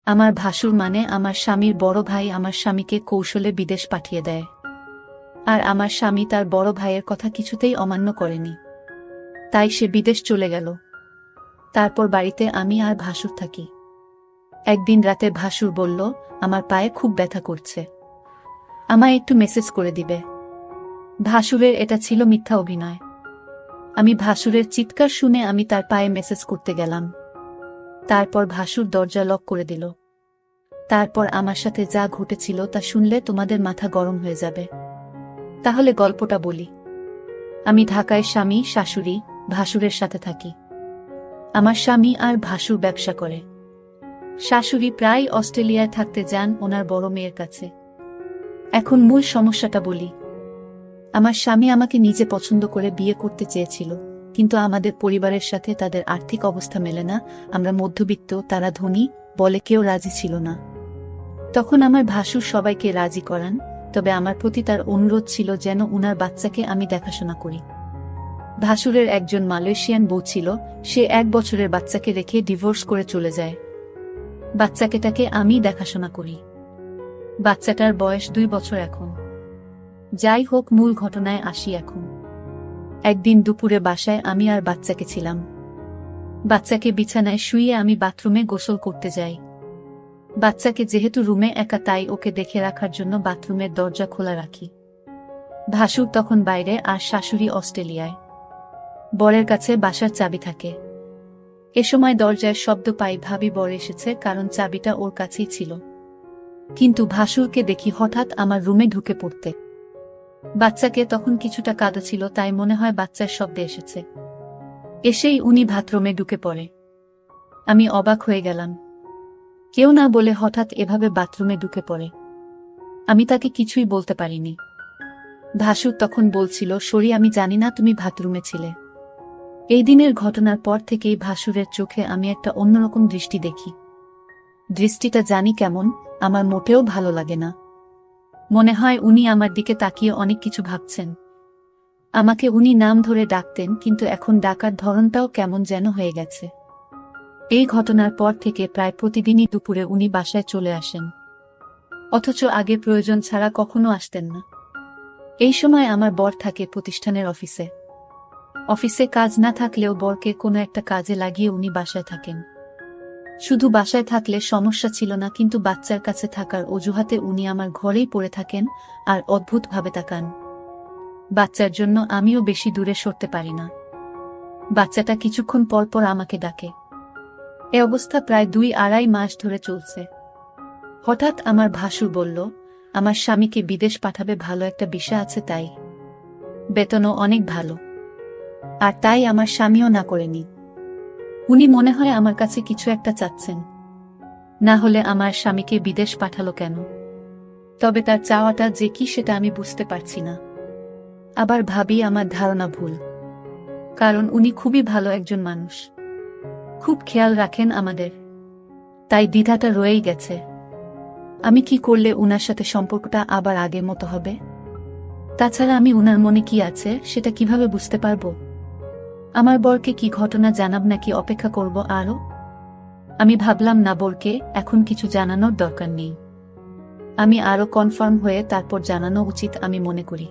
আমার ভাসুর মানে আমার স্বামীর বড় ভাই আমার স্বামীকে কৌশলে বিদেশ পাঠিয়ে দেয়। আর আমার স্বামী তার বড় ভাইয়ের কথা কিছুতেই অমান্য করেনি, তাই সে বিদেশ চলে গেল। তারপর বাড়িতে আমি আর ভাসুর থাকি। একদিন রাতে ভাসুর বলল, আমার পায়ে খুব ব্যথা করছে, আমায় একটু মেসেজ করে দিবে। ভাসুরের এটা ছিল মিথ্যা অভিনয়। আমি ভাসুরের চিৎকার শুনে আমি তার পায়ে মেসেজ করতে গেলাম। তারপর ভাসুর দরজা লক করে দিল। তারপর আমার সাথে যা ঘটেছিল তা শুনলে তোমাদের মাথা গরম হয়ে যাবে। তাহলে গল্পটা বলি। আমি ঢাকায় স্বামী, শাশুড়ি, ভাসুরের সাথে থাকি। আমার স্বামী আর ভাসুর ব্যবসা করে। শাশুড়ি প্রায় অস্ট্রেলিয়ায় থাকতে যান ওনার বড় মেয়ের কাছে। এখন মূল সমস্যাটা বলি। আমার স্বামী আমাকে নিজে পছন্দ করে বিয়ে করতে চেয়েছিল, কিন্তু আমাদের পরিবারের সাথে তাদের আর্থিক অবস্থা মেলে না। আমরা মধ্যবিত্ত, তারা ধনী, বলে কেউ রাজি ছিল না। তখন আমার ভাসুর সবাইকে রাজি করান, তবে আমার প্রতি তার অনুরোধ ছিল যেন উনার বাচ্চাকে আমি দেখাশোনা করি। ভাসুরের একজন মালয়েশিয়ান বউ ছিল, সে 1 বছরের বাচ্চাকে রেখে ডিভোর্স করে চলে যায়। বাচ্চাকেটাকে আমি দেখাশোনা করি। বাচ্চাটার বয়স 2 বছর এখন। যাই হোক, মূল ঘটনায় আসি এখন। একদিন দুপুরে বাসায় আমি আর বাচ্চাকে ছিলাম। বাচ্চাকে বিছানায় শুইয়ে আমি বাথরুমে গোসল করতে যাই। বাচ্চাকে যেহেতু রুমে একা, তাই ওকে দেখে রাখার জন্য বাথরুমের দরজা খোলা রাখি। ভাসুর তখন বাইরে আর শাশুড়ি অস্ট্রেলিয়ায়। বরের কাছে বাসার চাবি থাকে। এ সময় দরজায় শব্দ পাই, ভাবি বর এসেছে, কারণ চাবিটা ওর কাছেই ছিল। কিন্তু ভাসুরকে দেখি হঠাৎ আমার রুমে ঢুকে পড়তে। বাচ্চাকে তখন কিছুটা কাঁদা ছিল, তাই মনে হয় বাচ্চার শব্দে এসেছে। এসেই উনি বাথরুমে ঢুকে পড়ে। আমি অবাক হয়ে গেলাম। কেউ না বলে হঠাৎ এভাবে বাথরুমে ঢুকে পড়ে। আমি তাকে কিছুই বলতে পারিনি। ভাসুর তখন বলছিল, সরি, আমি জানি না তুমি বাথরুমে ছিলে। এই দিনের ঘটনার পর থেকেই ভাসুরের চোখে আমি একটা অন্যরকম দৃষ্টি দেখি। দৃষ্টিটা জানি কেমন, আমার মোটেও ভালো লাগে না। মনে হয় উনি আমার দিকে তাকিয়ে অনেক কিছু ভাবছেন। আমাকে উনি নাম ধরে ডাকতেন, কিন্তু এখন ডাকার ধরনটাও কেমন যেন হয়ে গেছে। এই ঘটনার পর থেকে প্রায় প্রতিদিনই দুপুরে উনি বাসায় চলে আসেন, অথচ আগে প্রয়োজন ছাড়া কখনো আসতেন না। এই সময় আমার বর থাকে প্রতিষ্ঠানের অফিসে। অফিসে কাজ না থাকলেও বরকে কোনো একটা কাজে লাগিয়ে উনি বাসায় থাকেন। শুধু বাসায় থাকলে সমস্যা ছিল না, কিন্তু বাচ্চার কাছে থাকার অজুহাতে উনি আমার ঘরেই পড়ে থাকেন আর অদ্ভুতভাবে তাকান। বাচ্চার জন্য আমিও বেশি দূরে সরতে পারি না। বাচ্চাটা কিছুক্ষণ পর পর আমাকে ডাকে। এ অবস্থা প্রায় 2-2.5 মাস ধরে চলছে। হঠাৎ আমার ভাসুর বলল, আমার স্বামীকে বিদেশ পাঠাবে, ভালো একটা বিষয় আছে, তাই বেতনও অনেক ভালো। আর তাই আমার স্বামীও না করেনি। উনি মনে হয় আমার কাছে কিছু একটা চাচ্ছেন, না হলে আমার স্বামীকে বিদেশ পাঠালো কেন? তবে তার চাওয়াটা যে কি সেটা আমি বুঝতে পারছি না। আবার ভাবি আমার ধারণা ভুল, কারণ উনি খুবই ভালো একজন মানুষ, খুব খেয়াল রাখেন আমাদের। তাই দ্বিধাটা রয়েই গেছে। আমি কি করলে উনার সাথে সম্পর্কটা আবার আগের মতো হবে? তাছাড়া আমি উনার মনে কি আছে সেটা কিভাবে বুঝতে পারবো? আমার বরকে কি ঘটনা জানাব, নাকি অপেক্ষা করব আরো? আমি ভাবলাম না, বরকে এখন কিছু জানানোর দরকার নেই। আমি আরো কনফার্ম হয়ে তারপর জানানো উচিত আমি মনে করি।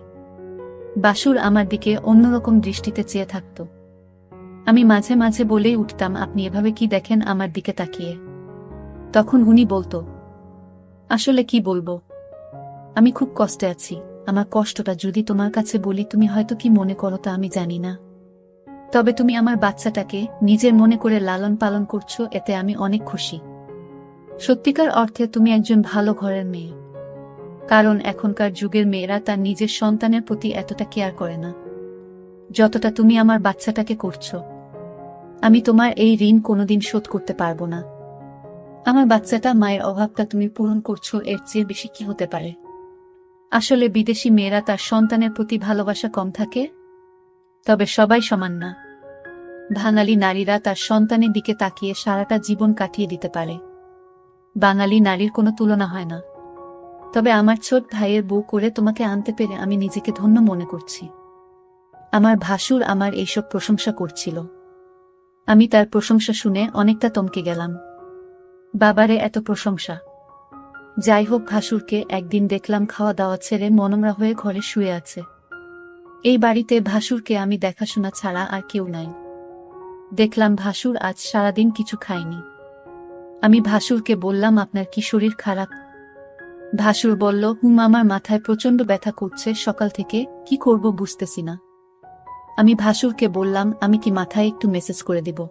বাসুর আমার দিকে অন্যরকম দৃষ্টিতে চেয়ে থাকত। আমি মাঝে মাঝে বলেই উঠতাম, আপনি এভাবে কি দেখেন আমার দিকে তাকিয়ে? তখন উনি বলতো, আসলে কি বলবো, আমি খুব কষ্টে আছি। আমার কষ্টটা যদি তোমার কাছে বলি, তুমি হয়তো কি মনে করো তা আমি জানি না। তবে তুমি আমার বাচ্চাটাকে নিজের মনে করে লালন পালন করছো, এতে আমি অনেক খুশি। সত্যিকার অর্থে তুমি একজন ভালো ঘরের মেয়ে। কারণ এখনকার যুগের মেয়েরা তার নিজের সন্তানের প্রতি এতটা কেয়ার করে না, যতটা তুমি আমার বাচ্চাটাকে করছো। আমি তোমার এই ঋণ কোনোদিন শোধ করতে পারবো না। আমার বাচ্চাটা, মায়ের অভাবটা তুমি পূরণ করছো, এর চেয়ে বেশি কি হতে পারে? আসলে বিদেশি মেয়েরা তার সন্তানের প্রতি ভালোবাসা কম থাকে, তবে সবাই সমান না। বাঙালি নারীরা তার সন্তানের দিকে তাকিয়ে সারাটা জীবন কাটিয়ে দিতে পারে। বাঙালি নারীর কোনো তুলনা হয় না। তবে আমার ছোট ভাইয়ের বউ করে তোমাকে আনতে পেরে আমি নিজেকে ধন্য মনে করছি। আমার ভাসুর আমার এইসব প্রশংসা করছিল। আমি তার প্রশংসা শুনে অনেকটা থমকে গেলাম। বাবারে এত প্রশংসা। যাই হোক, ভাসুরকে একদিন দেখলাম খাওয়া দাওয়া ছেড়ে মনমরা হয়ে ঘরে শুয়ে আছে। এই বাড়িতে ভাসুরকে আমি দেখাশোনা ছাড়া আর কেউ নাই। দেখলাম ভাসুর আজ সারাদিন কিছু খায়নি। আমি ভাসুরকে বললাম, আপনার কি শরীর খারাপ? ভাসুর বলল, আমার মাথায় প্রচণ্ড ব্যথা করছে সকাল থেকে, কি করব বুঝতেছি না। আমি ভাসুরকে বললাম, আমি কি মাথায় একটু মেসেজ করে দিব?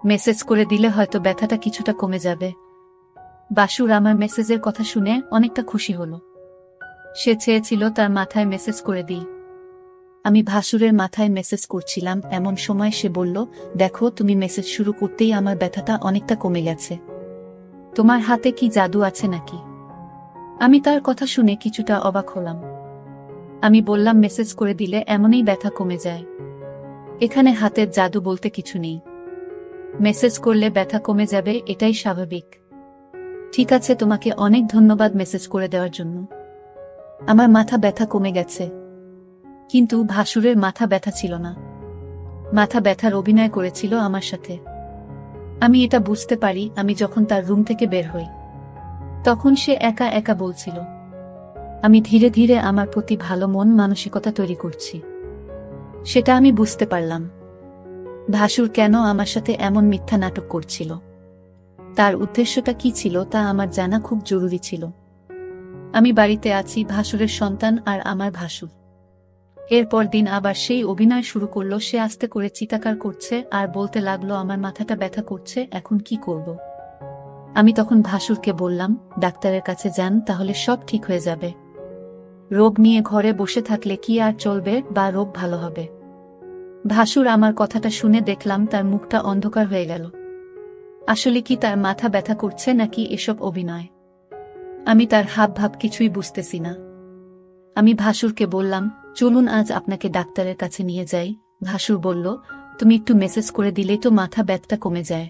মেসেজ করে দিলে হয়তো ব্যথাটা কিছুটা কমে যাবে। ভাসুর আমার মেসেজের কথা শুনে অনেকটা খুশি হলো। সে চেয়েছিল তার মাথায় মেসেজ করে দিই। আমি ভাসুরের মাথায় মেসেজ করছিলাম, এমন সময় সে বলল, দেখো, তুমি মেসেজ শুরু করতেই আমার ব্যথাটা অনেকটা কমে গেছে। তোমার হাতে কি জাদু আছে নাকি? আমি তার কথা শুনে কিছুটা অবাক হলাম। আমি বললাম, মেসেজ করে দিলে এমনই ব্যথা কমে যায়। এখানে হাতের জাদু বলতে কিছু নেই। মেসেজ করলে ব্যথা কমে যাবে, এটাই স্বাভাবিক। ঠিক আছে, তোমাকে অনেক ধন্যবাদ মেসেজ করে দেওয়ার জন্য। আমার মাথা ব্যথা কমে গেছে। কিন্তু ভাসুরের মাথা ব্যথা ছিল না। মাথা ব্যথার অভিনয় করেছিল আমার সাথে। আমি এটা বুঝতে পারি আমি যখন তার রুম থেকে বের হই। তখন সে একা একা বলছিল, আমি ধীরে ধীরে আমার প্রতি ভালো মন মানসিকতা তৈরি করছি। সেটা আমি বুঝতে পারলাম। ভাসুর কেন আমার সাথে এমন মিথ্যা নাটক করছিল, তার উদ্দেশ্যটা কি ছিল তা আমার জানা খুব জরুরি ছিল। আমি বাড়িতে আছি, ভাসুরের সন্তান আর আমার ভাসুর। এরপর দিন আবার সেই অভিনয় শুরু করলো। সে আস্তে করে চিৎকার করছে আর বলতে লাগলো, আমার মাথাটা ব্যথা করছে, এখন কি করব? আমি তখন ভাসুরকে বললাম, ডাক্তারের কাছে যান, তাহলে সব ঠিক হয়ে যাবে। রোগ নিয়ে ঘরে বসে থাকলে কি আর চলবে, বা রোগ ভালো হবে? ভাসুর আমার কথাটা শুনে দেখলাম তার মুখটা অন্ধকার হয়ে গেল। আসলে কি তার মাথা ব্যথা করছে নাকি এসব অভিনয়? আমি তার হাব ভাব কিছুই বুঝতেছি না। আমি ভাসুরকে বললাম, চলুন আজ আপনাকে ডাক্তারের কাছে নিয়ে যাই। ভাসুর বলল, তুমি একটু মেসেজ করে দিলেই তো মাথা ব্যথাটা কমে যায়।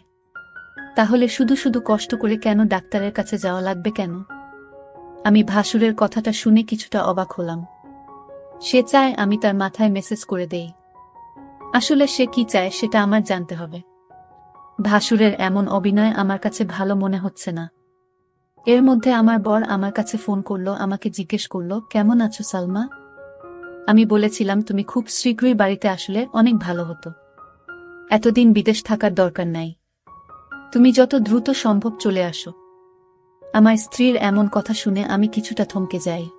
তাহলে শুধু শুধু কষ্ট করে কেন ডাক্তারের কাছে যাওয়া লাগবে কেন? আমি ভাসুরের কথাটা শুনে কিছুটা অবাক হলাম। সে চায় আমি তার মাথায় মেসেজ করে দেই। আসলে সে কি চায় সেটা আমার জানতে হবে। ভাসুরের এমন অভিনয় আমার কাছে ভালো মনে হচ্ছে না। এর মধ্যে আমার বর আমার কাছে ফোন করলো, আমাকে জিজ্ঞেস করলো, কেমন আছো সালমা? আমি বলেছিলাম, তুমি খুব শীঘ্রই বাড়িতে আসলে অনেক ভালো হতো। এতদিন বিদেশ থাকার দরকার নাই। তুমি যত দ্রুত সম্ভব চলে আসো। আমার স্ত্রীর এমন কথা শুনে আমি কিছুটা থমকে যাই।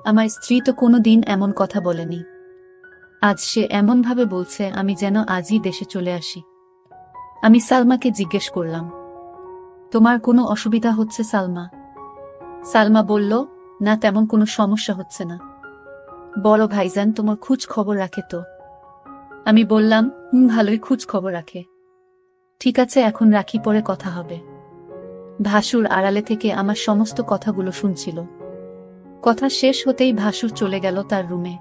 আমার স্ত্রী তো কোনোদিন এমন কথা বলেনি। আজ সে এমনভাবে বলছে আমি যেন আজই দেশে চলে আসি। আমি সালমাকে জিজ্ঞেস করলাম, তোমার কোনো অসুবিধা হচ্ছে সালমা? সালমা বলল, না, তেমন কোনো সমস্যা হচ্ছে না। বড় ভাইজান তোমার খোঁজ খবর রাখে তো? আমি বললাম, ভালোই খোঁজ খবর রাখে। ঠিক আছে, এখন রাখি, পরে কথা হবে। ভাসুর আড়ালে থেকে আমার সমস্ত কথাগুলো শুনছিল। কথা শেষ হতেই ভাসুর চলে গেল তার রুমে।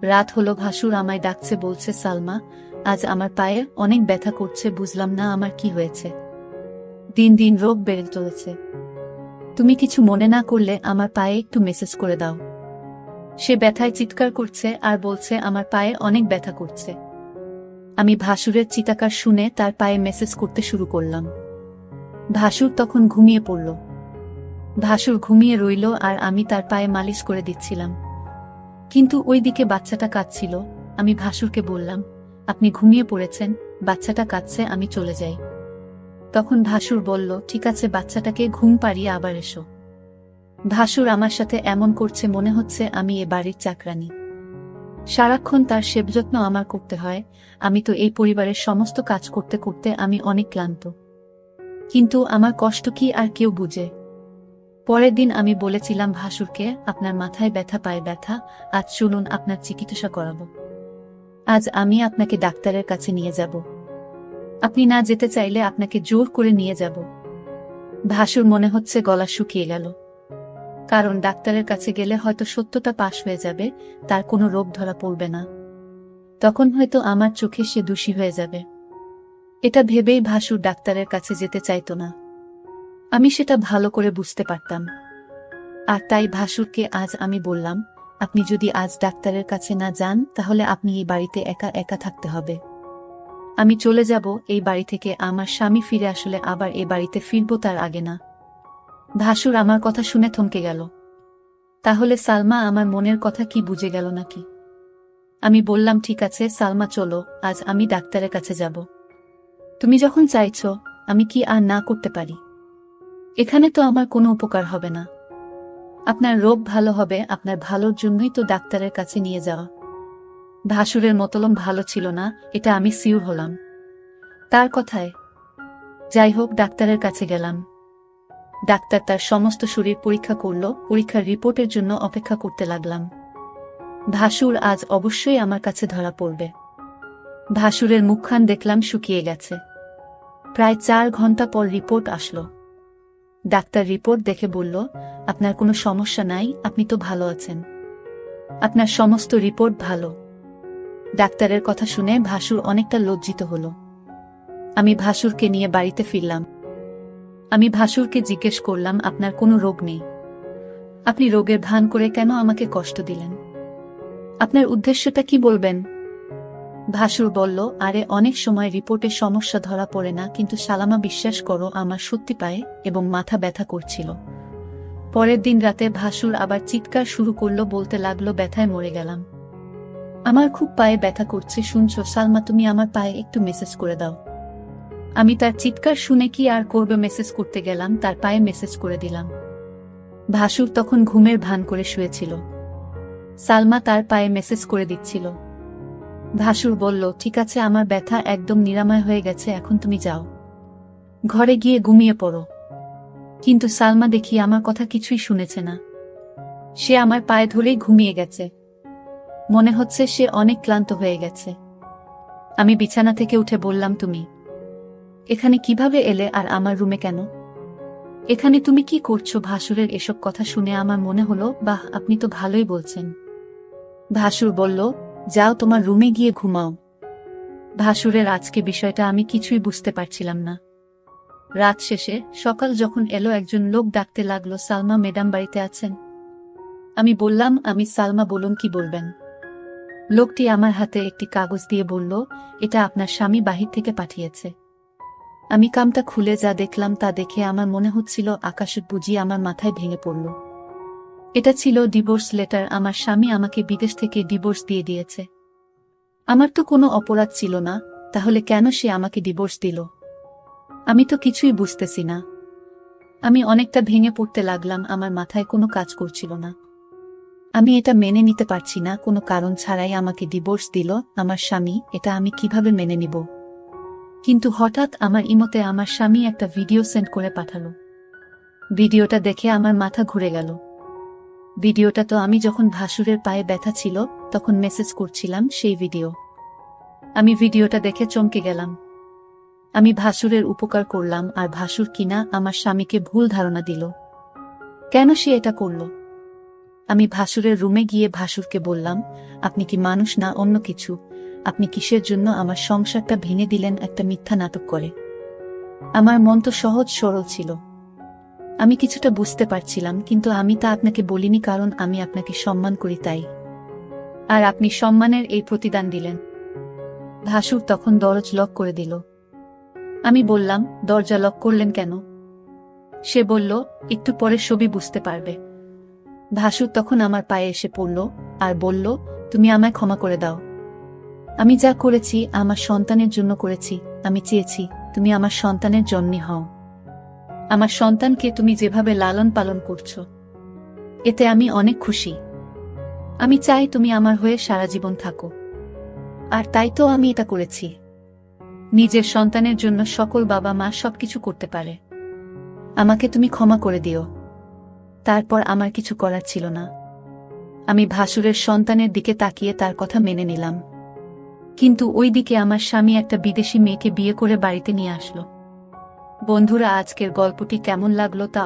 রাত হলো, ভাসুর আমায় ডাকছে, বলছে, সালমা, আজ আমার পায়ে অনেক ব্যথা করছে, বুঝলাম না আমার কি হয়েছে। দিন দিন রোগ বেড়ে চলেছে। তুমি কিছু মনে না করলে আমার পায়ে একটু মেসেজ করে দাও। সে ব্যথায় চিৎকার করছে আর বলছে আমার পায়ে অনেক ব্যথা করছে। আমি ভাসুরের চিৎকার শুনে তার পায়ে মেসেজ করতে শুরু করলাম। ভাসুর তখন ঘুমিয়ে পড়ল। ভাসুর ঘুমিয়ে রইল আর আমি তার পায়ে মালিশ করে দিচ্ছিলাম। কিন্তু ওইদিকে বাচ্চাটা কাঁদছিল। আমি ভাসুরকে বললাম, আপনি ঘুমিয়ে পড়েছেন, বাচ্চাটা কাঁদছে, আমি চলে যাই। তখন ভাসুর বলল, ঠিক আছে, বাচ্চাটাকে ঘুম পাড়িয়ে আবার এসো। ভাসুর আমার সাথে এমন করছে মনে হচ্ছে আমি এ বাড়ির চাকরানী। সারাক্ষণ তার সেবযত্ন আমার করতে হয়। আমি তো এই পরিবারের সমস্ত কাজ করতে করতে আমি অনেক ক্লান্ত। কিন্তু আমার কষ্ট কি আর কেউ বুঝে? পরের দিন আমি বলেছিলাম ভাসুরকে, আপনার মাথায় ব্যথা, পায়ে ব্যথা, আজ চলুন আপনার চিকিৎসা করাবো। আজ আমি আপনাকে ডাক্তারের কাছে নিয়ে যাব। আপনি না যেতে চাইলে আপনাকে জোর করে নিয়ে যাব। ভাসুর মনে হচ্ছে গলা শুকিয়ে গেল। কারণ ডাক্তারের কাছে গেলে হয়তো সত্যটা পাশ হয়ে যাবে, তার কোনো রোগ ধরা পড়বে না। তখন হয়তো আমার চোখে সে দোষী হয়ে যাবে। এটা ভেবেই ভাসুর ডাক্তারের কাছে যেতে চাইতো না। আমি সেটা ভালো করে বুঝতে পারতাম। আর তাই ভাসুরকে আজ আমি বললাম, আপনি যদি আজ ডাক্তারের কাছে না যান তাহলে আপনি এই বাড়িতে একা একা থাকতে হবে। আমি চলে যাব এই বাড়ি থেকে, আমার স্বামী ফিরে আসলে আবার এ বাড়িতে ফিরব, তার আগে না। ভাসুর আমার কথা শুনে থমকে গেল। তাহলে সালমা আমার মনের কথা কি বুঝে গেল নাকি? আমি বললাম, ঠিক আছে সালমা, চলো, আজ আমি ডাক্তারের কাছে যাব। তুমি যখন চাইছো, আমি কি আর না করতে পারি? এখানে তো আমার কোনো উপকার হবে না। আপনার রোগ ভালো হবে, আপনার ভালোর জন্যই তো ডাক্তারের কাছে নিয়ে যাওয়া। ভাসুরের মতলব ভালো ছিল না, এটা আমি সিউর হলাম তার কথায়। যাই হোক, ডাক্তারের কাছে গেলাম। ডাক্তার তার সমস্ত শরীর পরীক্ষা করল, পরীক্ষার রিপোর্টের জন্য অপেক্ষা করতে লাগলাম। ভাসুর আজ অবশ্যই আমার কাছে ধরা পড়বে। ভাসুরের মুখখান দেখলাম শুকিয়ে গেছে। প্রায় 4 ঘন্টা পর রিপোর্ট আসলো। ডাক্তার রিপোর্ট দেখে বলল, আপনার কোনো সমস্যা নাই, আপনি তো ভালো আছেন, আপনার সমস্ত রিপোর্ট ভালো। ডাক্তারের কথা শুনে ভাসুর অনেকটা লজ্জিত হল। আমি ভাসুরকে নিয়ে বাড়িতে ফিরলাম। আমি ভাসুরকে জিজ্ঞেস করলাম, আপনার কোনো রোগ নেই, আপনি রোগের ভান করে কেন আমাকে কষ্ট দিলেন? আপনার উদ্দেশ্যটা কি বলবেন? ভাসুর বলল, আরে অনেক সময় রিপোর্টে সমস্যা ধরা পড়ে না, কিন্তু সালামা বিশ্বাস করো, আমার সত্যি পায়ে এবং মাথা ব্যথা করছিল। পরের দিন রাতে ভাসুর আবার চিৎকার শুরু করলো, বলতে লাগলো, ব্যথায় মরে গেলাম, আমার খুব পায়ে ব্যথা করছে, শুনছো সালমা, তুমি আমার পায়ে একটু মেসেজ করে দাও। আমি তার চিৎকার শুনে কি আর করবে, মেসেজ করতে গেলাম, তার পায়ে মেসেজ করে দিলাম। ভাসুর তখন ঘুমের ভান করে শুয়েছিল। সালমা তার পায়ে মেসেজ করে দিচ্ছিল। ভাসুর বলল, ঠিক আছে, আমার ব্যথা একদম নিরাময় হয়ে গেছে, এখন তুমি যাও, ঘরে গিয়ে ঘুমিয়ে পড়ো। কিন্তু সালমা দেখি আমার কথা কিছুই শুনেছে না। সে আমার পায়ে ধরেই ঘুমিয়ে গেছে। মনে হচ্ছে সে অনেক ক্লান্ত হয়ে গেছে। আমি বিছানা থেকে উঠে বললাম, তুমি এখানে কিভাবে এলে, আর আমার রুমে কেন? এখানে তুমি কি করছো? ভাসুরের এসব কথা শুনে আমার মনে হলো, বাহ, আপনি তো ভালোই বলছেন। ভাসুর বলল, যাও, তোমার রুমে গিয়ে ঘুমাও। ভাসুরের আজকে বিষয়টা আমি কিছুই বুঝতে পারছিলাম না। রাত শেষে সকাল যখন এলো, একজন লোক ডাকতে লাগলো, সালমা ম্যাডাম বাড়িতে আছেন? আমি বললাম, আমি সালমা, বলুন কি বলবেন। লোকটি আমার হাতে একটি কাগজ দিয়ে বলল, এটা আপনার স্বামী বাহির থেকে পাঠিয়েছে। আমি কামটা খুলে যা দেখলাম, তা দেখে আমার মনে হচ্ছিল আকাশ বুঝি আমার মাথায় ভেঙে পড়ল। এটা ছিল ডিভোর্স লেটার। আমার স্বামী আমাকে বিদেশ থেকে ডিভোর্স দিয়ে দিয়েছে। আমার তো কোনো অপরাধ ছিল না, তাহলে কেন সে আমাকে ডিভোর্স দিল? আমি তো কিছুই বুঝতেছি না। আমি অনেকটা ভেঙে পড়তে লাগলাম, আমার মাথায় কোনো কাজ করছিল না। আমি এটা মেনে নিতে পারছি না, কোনো কারণ ছাড়াই আমাকে ডিভোর্স দিল আমার স্বামী, এটা আমি কিভাবে মেনে নিব? কিন্তু হঠাৎ আমার ইমোতে আমার স্বামী একটা ভিডিও সেন্ড করে পাঠালো। ভিডিওটা দেখে আমার মাথা ঘুরে গেল। ভিডিওটা তো আমি যখন ভাসুরের পায়ে ব্যথা ছিল তখন মেসেজ করছিলাম, সেই ভিডিও। আমি ভিডিওটা দেখে চমকে গেলাম। আমি ভাসুরের উপকার করলাম, আর ভাসুর কিনা আমার স্বামীকে ভুল ধারণা দিল। কেন সে এটা করল? আমি ভাসুরের রুমে গিয়ে ভাসুরকে বললাম, আপনি কি মানুষ না অন্য কিছু? আপনি কিসের জন্য আমার সংসারটা ভেঙে দিলেন একটা মিথ্যা নাটক করে? আমার মন তো সহজ সরল ছিল, আমি কিছুটা বুঝতে পারছিলাম, কিন্তু আমি তা আপনাকে বলিনি, কারণ আমি আপনাকে সম্মান করি তাই। আর আপনি সম্মানের এই প্রতিদান দিলেন। ভাসুর তখন দরজা লক করে দিল। আমি বললাম, দরজা লক করলেন কেন? সে বলল, একটু পরে সবই বুঝতে পারবে। ভাসুর তখন আমার পায়ে এসে পড়ল আর বলল, তুমি আমায় ক্ষমা করে দাও। আমি যা করেছি আমার সন্তানের জন্য করেছি। আমি চেয়েছি তুমি আমার সন্তানের জন্মী হও। আমার সন্তানকে তুমি যেভাবে লালন পালন করছো, এতে আমি অনেক খুশি। আমি চাই তুমি আমার হয়ে সারা জীবন থাকো। আর তাই তো আমি এটা করেছি। নিজের সন্তানের জন্য সকল বাবা মা সবকিছু করতে পারে। আমাকে তুমি ক্ষমা করে দিও। তারপর আমার কিছু করার ছিল না। আমি ভাসুরের সন্তানের দিকে তাকিয়ে তার কথা মেনে নিলাম। কিন্তু ওই দিকে আমার স্বামী একটা বিদেশি মেয়েকে বিয়ে করে বাড়িতে নিয়ে আসলো। বন্ধুরা, আজকের গল্পটি কেমন লাগলো তা